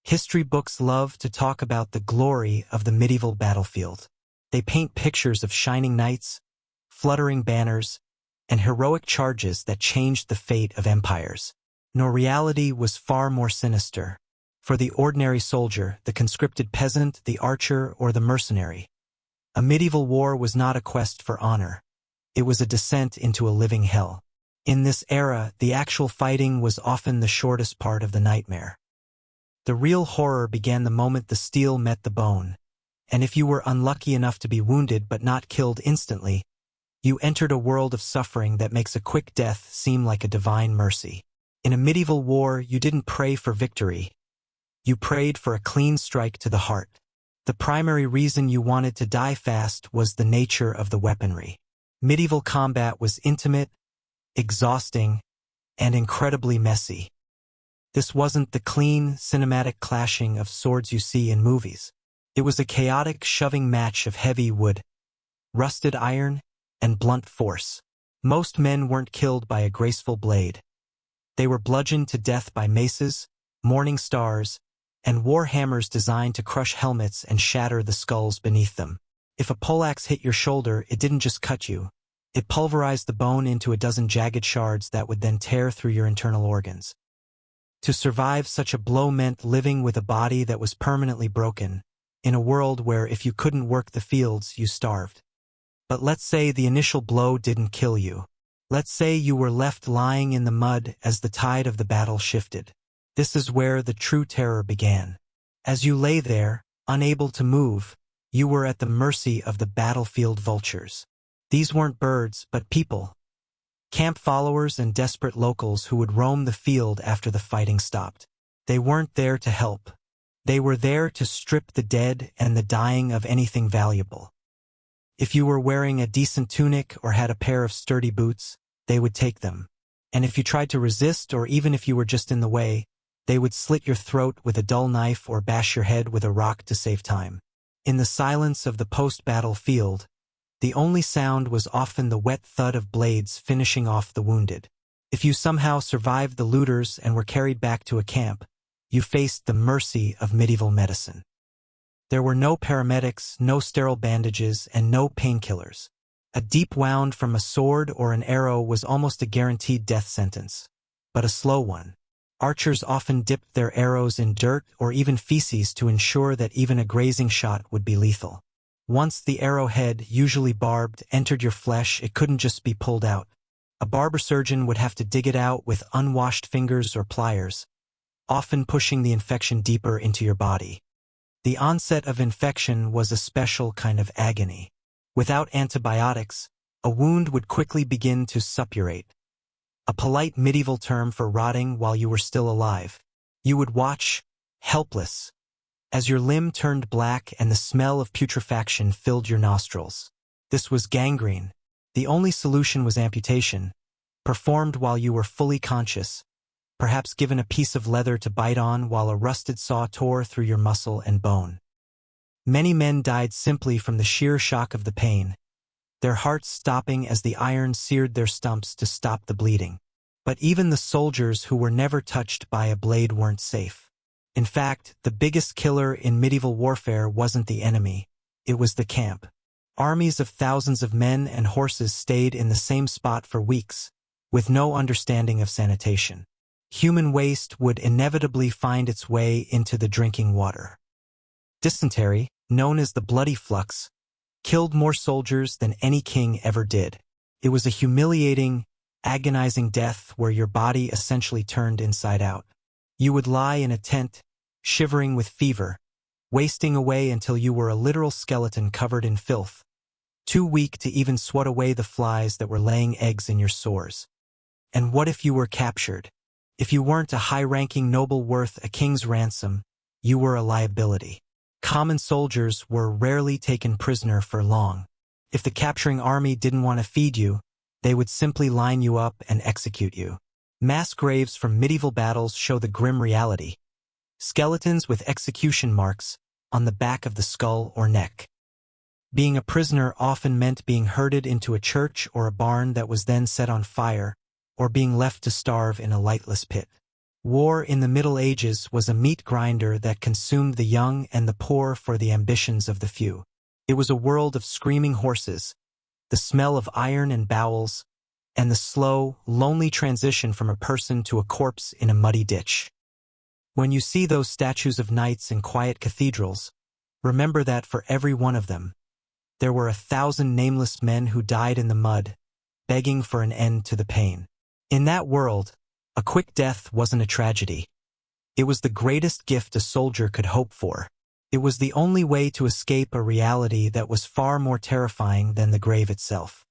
History books love to talk about the glory of the medieval battlefield. They paint pictures of shining knights, fluttering banners, and heroic charges that changed the fate of empires. No, reality was far more sinister. For the ordinary soldier, the conscripted peasant, the archer, or the mercenary, a medieval war was not a quest for honor. It was a descent into a living hell. In this era, the actual fighting was often the shortest part of the nightmare. The real horror began the moment the steel met the bone, and if you were unlucky enough to be wounded but not killed instantly, you entered a world of suffering that makes a quick death seem like a divine mercy. In a medieval war, you didn't pray for victory. You prayed for a clean strike to the heart. The primary reason you wanted to die fast was the nature of the weaponry. Medieval combat was intimate, exhausting, and incredibly messy. This wasn't the clean, cinematic clashing of swords you see in movies. It was a chaotic shoving match of heavy wood, rusted iron, and blunt force. Most men weren't killed by a graceful blade. They were bludgeoned to death by maces, morning stars, and war hammers designed to crush helmets and shatter the skulls beneath them. If a poleaxe hit your shoulder, it didn't just cut you. It pulverized the bone into a dozen jagged shards that would then tear through your internal organs. To survive such a blow meant living with a body that was permanently broken, in a world where if you couldn't work the fields, you starved. But let's say the initial blow didn't kill you. Let's say you were left lying in the mud as the tide of the battle shifted. This is where the true terror began. As you lay there, unable to move, you were at the mercy of the battlefield vultures. These weren't birds, but people. Camp followers and desperate locals who would roam the field after the fighting stopped. They weren't there to help. They were there to strip the dead and the dying of anything valuable. If you were wearing a decent tunic or had a pair of sturdy boots, they would take them. And if you tried to resist, or even if you were just in the way, they would slit your throat with a dull knife or bash your head with a rock to save time. In the silence of the post-battle field, the only sound was often the wet thud of blades finishing off the wounded. If you somehow survived the looters and were carried back to a camp, you faced the mercy of medieval medicine. There were no paramedics, no sterile bandages, and no painkillers. A deep wound from a sword or an arrow was almost a guaranteed death sentence, but a slow one. Archers often dipped their arrows in dirt or even feces to ensure that even a grazing shot would be lethal. Once the arrowhead, usually barbed, entered your flesh, it couldn't just be pulled out. A barber surgeon would have to dig it out with unwashed fingers or pliers, often pushing the infection deeper into your body. The onset of infection was a special kind of agony. Without antibiotics, a wound would quickly begin to suppurate, a polite medieval term for rotting while you were still alive. You would watch, helpless, as your limb turned black and the smell of putrefaction filled your nostrils. This was gangrene. The only solution was amputation, performed while you were fully conscious, perhaps given a piece of leather to bite on while a rusted saw tore through your muscle and bone. Many men died simply from the sheer shock of the pain, their hearts stopping as the iron seared their stumps to stop the bleeding. But even the soldiers who were never touched by a blade weren't safe. In fact, the biggest killer in medieval warfare wasn't the enemy, it was the camp. Armies of thousands of men and horses stayed in the same spot for weeks, with no understanding of sanitation. Human waste would inevitably find its way into the drinking water. Dysentery, known as the bloody flux, killed more soldiers than any king ever did. It was a humiliating, agonizing death where your body essentially turned inside out. You would lie in a tent, shivering with fever, wasting away until you were a literal skeleton covered in filth, too weak to even swat away the flies that were laying eggs in your sores. And what if you were captured? If you weren't a high-ranking noble worth a king's ransom, you were a liability. Common soldiers were rarely taken prisoner for long. If the capturing army didn't want to feed you, they would simply line you up and execute you. Mass graves from medieval battles show the grim reality. Skeletons with execution marks on the back of the skull or neck. Being a prisoner often meant being herded into a church or a barn that was then set on fire, or being left to starve in a lightless pit. War in the Middle Ages was a meat grinder that consumed the young and the poor for the ambitions of the few. It was a world of screaming horses, the smell of iron and bowels, and the slow, lonely transition from a person to a corpse in a muddy ditch. When you see those statues of knights in quiet cathedrals, remember that for every one of them, there were 1,000 nameless men who died in the mud, begging for an end to the pain. In that world, a quick death wasn't a tragedy. It was the greatest gift a soldier could hope for. It was the only way to escape a reality that was far more terrifying than the grave itself.